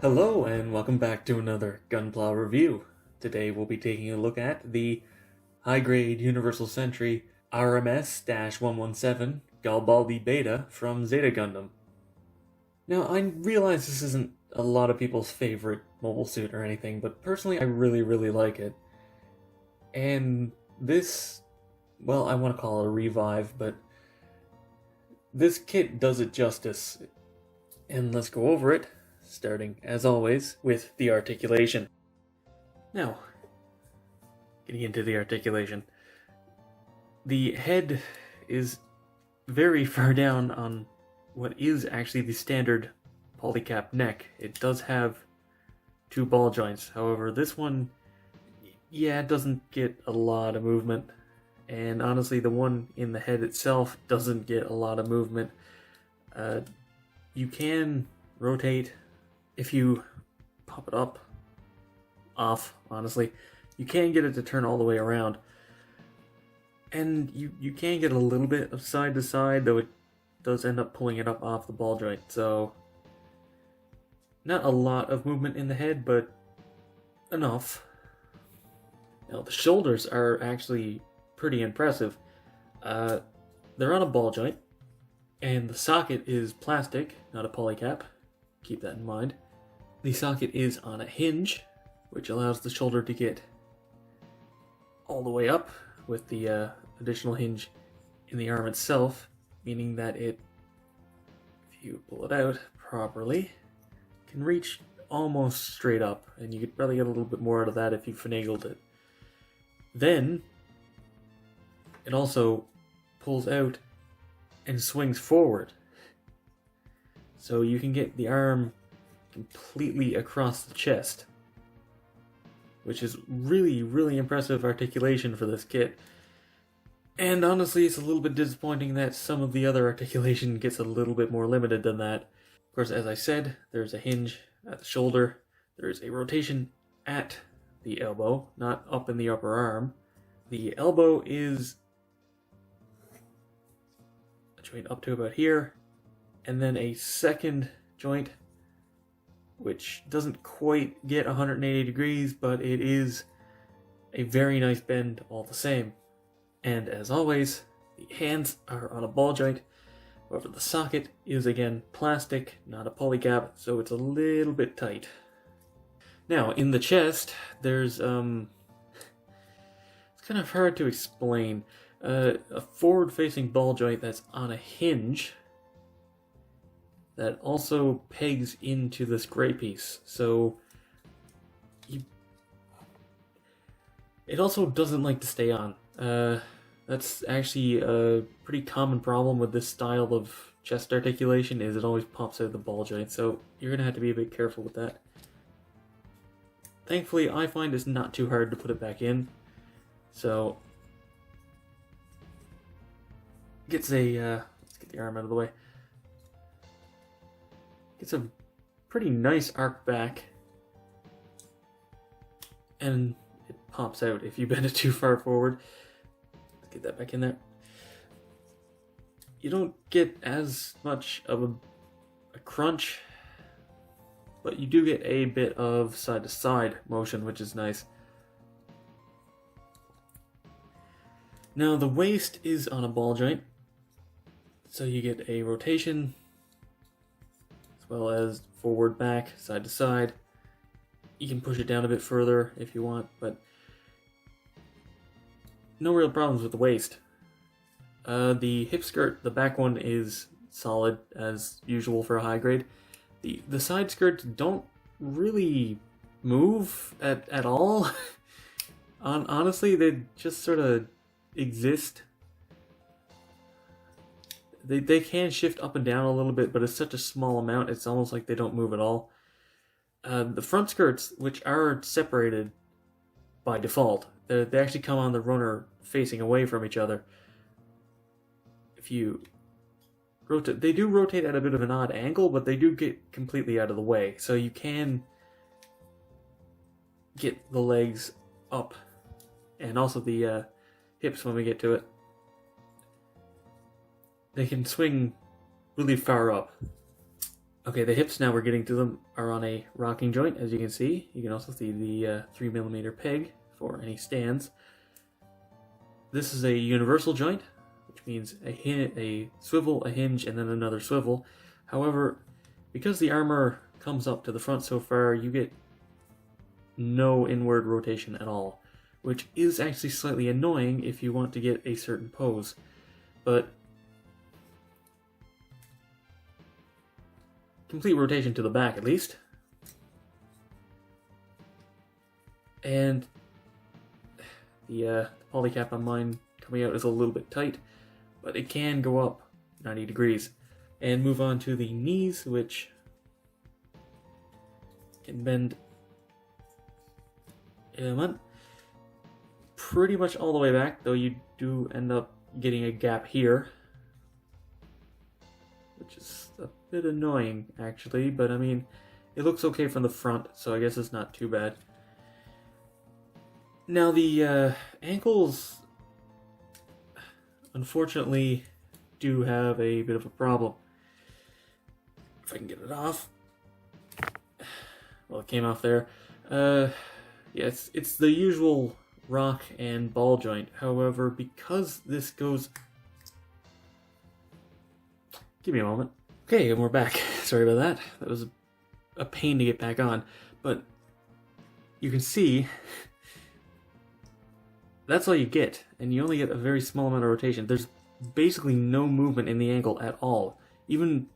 Hello and welcome back to another Gunplow review. Today we'll be taking a look at the high-grade Universal Sentry RMS-117 Galbaldy Beta from Zeta Gundam. Now, I realize this isn't a lot of people's favorite mobile suit or anything, but personally I really like it. And this, well, I want to call it a revive, but this kit does it justice. And let's go over it, starting, as always, with the articulation. Now, getting into the articulation. The head is very far down on what is actually the standard polycap neck. It does have two ball joints. However, this one, yeah, it doesn't get a lot of movement. And honestly, the one in the head itself doesn't get a lot of movement. You can rotate if you pop it up, off, honestly. You can get it to turn all the way around. And you can get a little bit of side to side, though it does end up pulling it up off the ball joint. So, not a lot of movement in the head, but enough. Now, the shoulders are actually pretty impressive. They're on a ball joint, and the socket is plastic, not a polycap. Keep that in mind. The socket is on a hinge, which allows the shoulder to get all the way up with the additional hinge in the arm itself, meaning that it, if you pull it out properly, can reach almost straight up, and you could probably get a little bit more out of that if you finagled it. Then, it also pulls out and swings forward. So you can get the arm completely across the chest, which is really impressive articulation for this kit. And honestly, it's a little bit disappointing that some of the other articulation gets a little bit more limited than that. Of course, as I said, there's a hinge at the shoulder. There's a rotation at the elbow, not up in the upper arm. The elbow is a joint up to about here, and then a second joint which doesn't quite get 180 degrees, but it is a very nice bend all the same. And as always, the hands are on a ball joint. However, the socket is again plastic, not a polycap, so it's a little bit tight. Now, in the chest, there's it's kind of hard to explain. A forward-facing ball joint that's on a hinge that also pegs into this gray piece. So it also doesn't like to stay on. That's actually a pretty common problem with this style of chest articulation, is it always pops out of the ball joint, so you're gonna have to be a bit careful with that. Thankfully, I find it's not too hard to put it back in. So gets a let's get the arm out of the way. It's a pretty nice arc back, and it pops out if you bend it too far forward. Let's get that back in there. You don't get as much of a crunch, but you do get a bit of side-to-side motion, which is nice. Now the waist is on a ball joint, so you get a rotation, as well as forward, back, side to side. You can push it down a bit further if you want, but no real problems with the waist. The hip skirt, the back one, is solid as usual for a high grade. The side skirts don't really move at all. Honestly, they just sort of exist. They can shift up and down a little bit, but it's such a small amount, it's almost like they don't move at all. The front skirts, which are separated by default, they actually come on the runner facing away from each other. If you rotate, they do rotate at a bit of an odd angle, but they do get completely out of the way, so you can get the legs up, and also the hips when we get to it. They can swing really far up. Okay, the hips, now we're getting to them, are on a rocking joint, as you can see. You can also see the 3mm peg for any stands. This is a universal joint, which means a swivel, a hinge, and then another swivel. However, because the armor comes up to the front so far, you get no inward rotation at all, which is actually slightly annoying if you want to get a certain pose. But complete rotation to the back, at least. And the polycap on mine coming out is a little bit tight, but it can go up 90 degrees. And move on to the knees, which can bend pretty much all the way back, though you do end up getting a gap here, which is a bit annoying actually, but I mean, it looks okay from the front, so I guess it's not too bad. Now the ankles, unfortunately, do have a bit of a problem. If I can get it off. Well, it came off there. Yeah, it's the usual rock and ball joint. However, because this goes... Give me a moment. Okay, and we're back. Sorry about that. That was a pain to get back on. But you can see that's all you get, and you only get a very small amount of rotation. There's basically no movement in the ankle at all. Even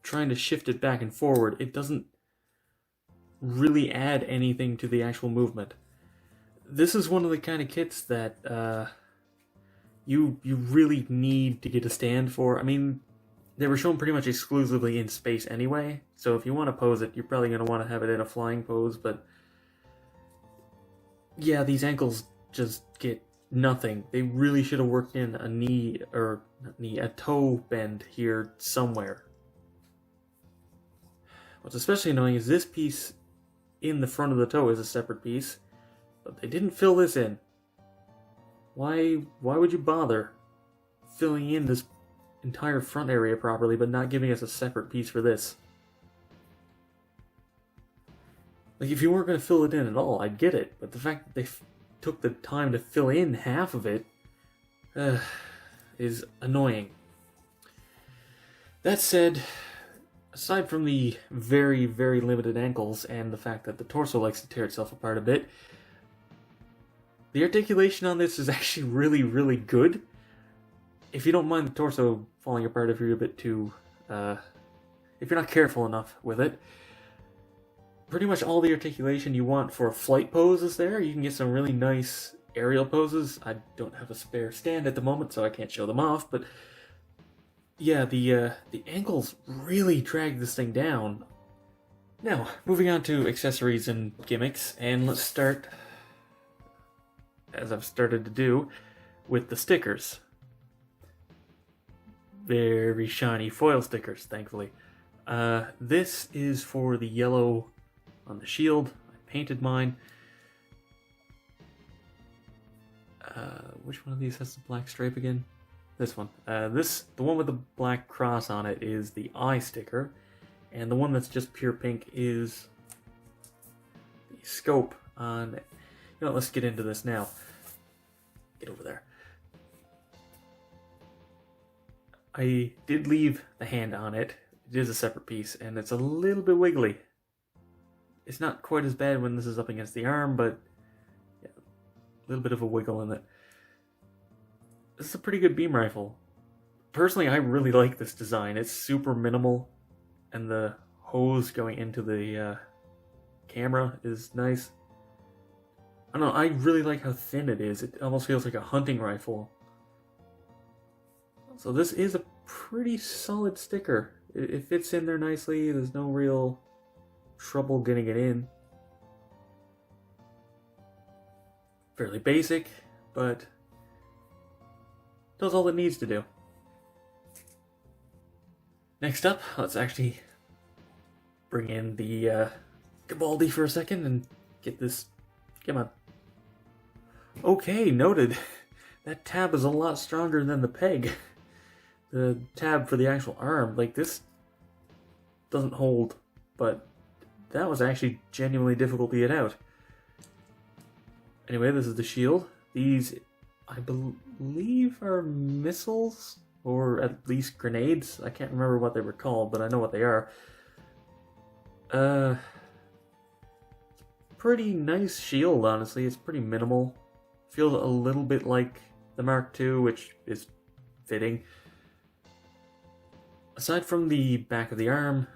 trying to shift it back and forward, it doesn't really add anything to the actual movement. This is one of the kind of kits that you really need to get a stand for. I mean, they were shown pretty much exclusively in space anyway, so if you want to pose it, you're probably going to want to have it in a flying pose, but yeah, these ankles just get nothing. They really should have worked in a knee, or not knee, a toe bend here somewhere. What's especially annoying is this piece in the front of the toe is a separate piece, but they didn't fill this in. Why would you bother filling in this entire front area properly, but not giving us a separate piece for this? Like, if you weren't going to fill it in at all, I'd get it, but the fact that they took the time to fill in half of it is annoying. That said, aside from the very, very limited ankles and the fact that the torso likes to tear itself apart a bit, the articulation on this is actually really, really good. If you don't mind the torso falling apart if you're a bit too, if you're not careful enough with it, pretty much all the articulation you want for a flight pose is there. You can get some really nice aerial poses. I don't have a spare stand at the moment, so I can't show them off, but yeah, the ankles really drag this thing down. Now, moving on to accessories and gimmicks, and let's start, as I've started to do, with the stickers. Very shiny foil stickers, thankfully. This is for the yellow on the shield. I painted mine. Which one of these has the black stripe again? This one. The one with the black cross on it is the eye sticker, and the one that's just pure pink is the scope on it. You know, let's get into this now. Get over there. I did leave the hand on it. It is a separate piece, and it's a little bit wiggly. It's not quite as bad when this is up against the arm, but yeah, a little bit of a wiggle in it. This is a pretty good beam rifle. Personally, I really like this design. It's super minimal, and the hose going into the camera is nice. I don't know, I really like how thin it is. It almost feels like a hunting rifle. So this is a pretty solid sticker. It fits in there nicely. There's no real trouble getting it in. Fairly basic, but does all it needs to do. Next up, let's actually bring in the Galbaldy for a second and get this. Come on. Okay, noted. That tab is a lot stronger than the peg. The tab for the actual arm, like this doesn't hold, but that was actually genuinely difficult to get out. Anyway, this is the shield. These, I believe, are missiles, or at least grenades. I can't remember what they were called, but I know what they are. Pretty nice shield, honestly. It's pretty minimal. Feels a little bit like the Mark II, which is fitting. Aside from the back of the arm,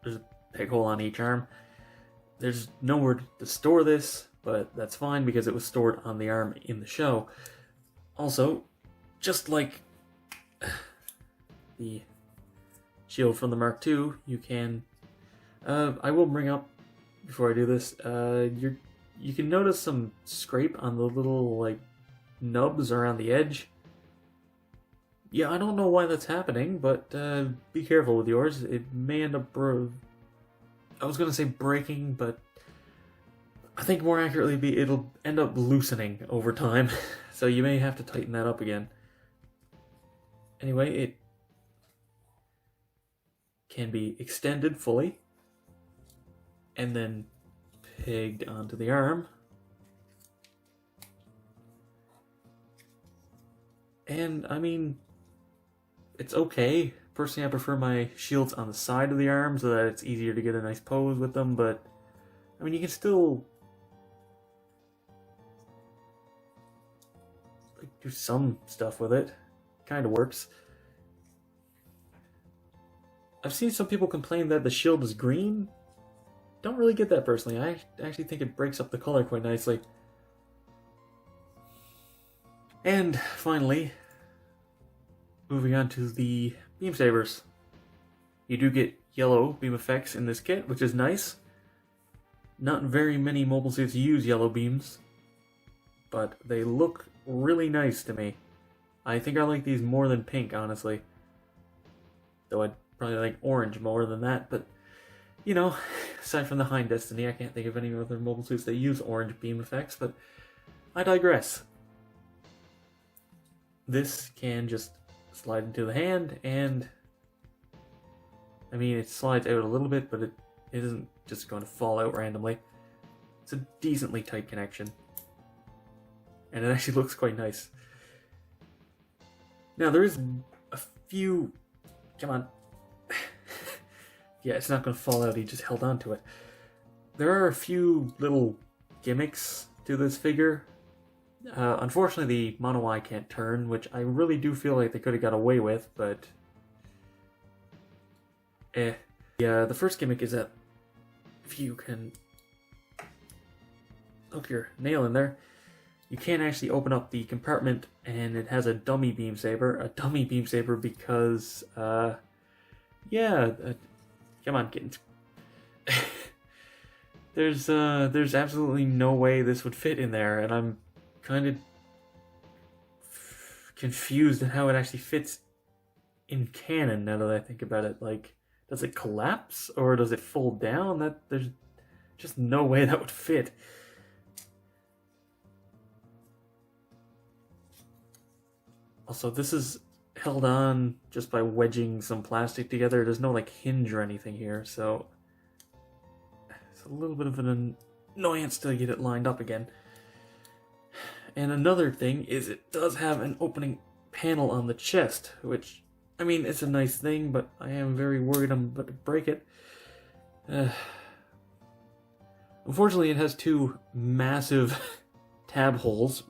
there's a peg hole on each arm. There's nowhere to store this, but that's fine because it was stored on the arm in the show. Also, just like the shield from the Mark II, you can... I will bring up, before I do this, you can notice some scrape on the little, like, nubs around the edge. Yeah, I don't know why that's happening, but be careful with yours. It may end up... I was going to say breaking, but I think more accurately it'll end up loosening over time. So you may have to tighten that up again. Anyway, it can be extended fully and then pegged onto the arm. And, I mean, it's okay. Personally, I prefer my shields on the side of the arm so that it's easier to get a nice pose with them, but, I mean, you can still do some stuff with it. Kind of works. I've seen some people complain that the shield is green. Don't really get that personally. I actually think it breaks up the color quite nicely. And finally, moving on to the beam sabers. You do get yellow beam effects in this kit, which is nice. Not very many mobile suits use yellow beams, but they look really nice to me. I think I like these more than pink, honestly. Though I'd probably like orange more than that, but you know, aside from the Hind Destiny, I can't think of any other mobile suits that use orange beam effects, but I digress. This can just slide into the hand, and I mean, it slides out a little bit, but it isn't just going to fall out randomly. It's a decently tight connection, and it actually looks quite nice. Now, there is a few... Come on. Yeah, it's not going to fall out, he just held on to it. There are a few little gimmicks to this figure. Unfortunately, the mono eye can't turn, which I really do feel like they could have got away with, but... Yeah, the first gimmick is that if you can hook your nail in there, you can't actually open up the compartment, and it has a dummy beam saber. A dummy beam saber because, yeah, come on, kittens. There's absolutely no way this would fit in there, and I'm kind of confused at how it actually fits in canon now that I think about it. Like, does it collapse or does it fold down? There's just no way that would fit. Also, this is held on just by wedging some plastic together. There's no like hinge or anything here, so it's a little bit of an annoyance to get it lined up again. And another thing is it does have an opening panel on the chest, which, I mean, it's a nice thing, but I am very worried I'm about to break it. Unfortunately, it has two massive tab holes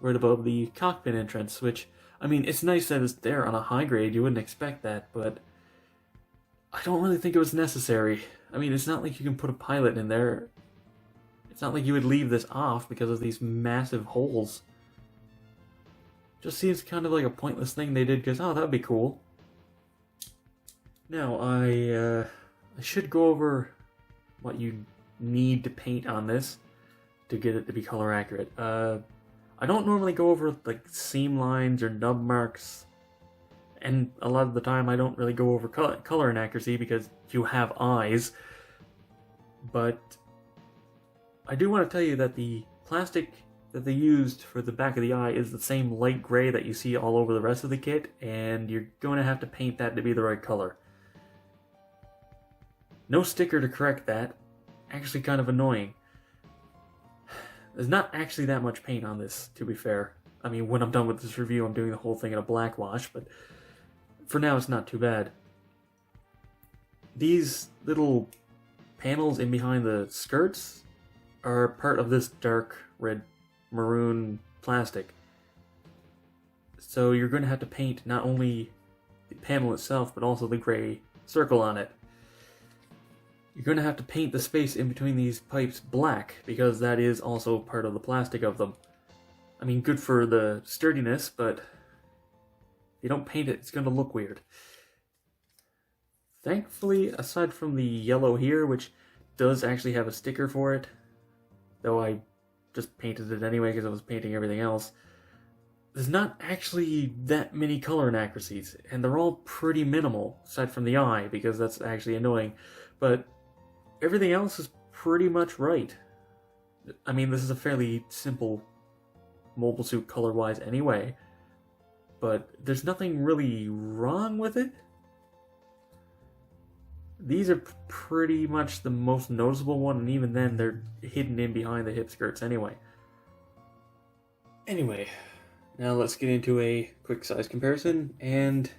right above the cockpit entrance, which, I mean, it's nice that it's there on a high grade. You wouldn't expect that, but I don't really think it was necessary. I mean, it's not like you can put a pilot in there. It's not like you would leave this off because of these massive holes. Just seems kind of like a pointless thing they did because, oh, that would be cool. Now, I should go over what you need to paint on this to get it to be color accurate. I don't normally go over like seam lines or nub marks, and a lot of the time I don't really go over color inaccuracy because you have eyes. But I do want to tell you that the plastic that they used for the back of the eye is the same light gray that you see all over the rest of the kit, and you're going to have to paint that to be the right color. No sticker to correct that. Actually kind of annoying. There's not actually that much paint on this, to be fair. I mean, when I'm done with this review, I'm doing the whole thing in a black wash, but for now it's not too bad. These little panels in behind the skirts are part of this dark red maroon plastic. So you're going to have to paint not only the panel itself, but also the gray circle on it. You're going to have to paint the space in between these pipes black, because that is also part of the plastic of them. I mean, good for the sturdiness, but if you don't paint it, it's going to look weird. Thankfully, aside from the yellow here, which does actually have a sticker for it, though I just painted it anyway because I was painting everything else, there's not actually that many color inaccuracies, and they're all pretty minimal, aside from the eye, because that's actually annoying, but everything else is pretty much right. I mean, this is a fairly simple mobile suit color-wise anyway, but there's nothing really wrong with it. These are pretty much the most noticeable one, and even then they're hidden in behind the hip skirts anyway. Anyway, now let's get into a quick size comparison, and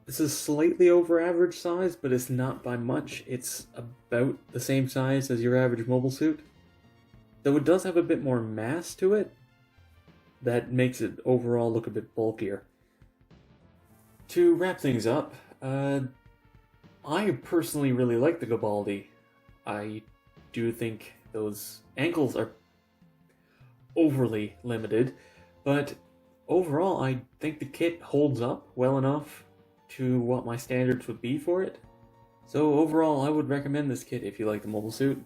this is slightly over average size, but it's not by much. It's about the same size as your average mobile suit, though it does have a bit more mass to it that makes it overall look a bit bulkier. To wrap things up, I personally really like the Galbaldy. I do think those ankles are overly limited, but overall I think the kit holds up well enough to what my standards would be for it. So overall, I would recommend this kit if you like the mobile suit.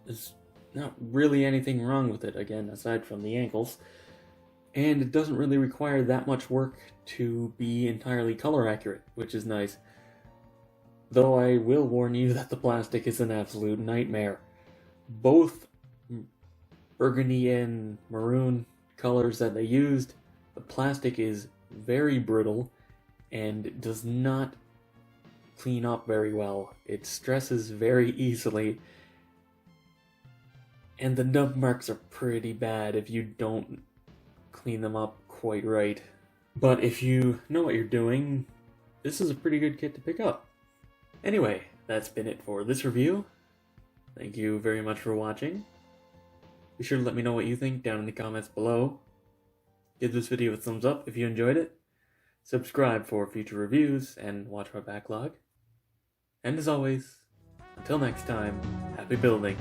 There's not really anything wrong with it, again, aside from the ankles. And it doesn't really require that much work to be entirely color accurate, which is nice. Though I will warn you that the plastic is an absolute nightmare. Both burgundy and maroon colors that they used, the plastic is very brittle and does not clean up very well. It stresses very easily, and the nub marks are pretty bad if you don't clean them up quite right. But if you know what you're doing, this is a pretty good kit to pick up. Anyway, that's been it for this review. Thank you very much for watching. Be sure to let me know what you think down in the comments below. Give this video a thumbs up if you enjoyed it. Subscribe for future reviews and watch my backlog. And as always, until next time, happy building.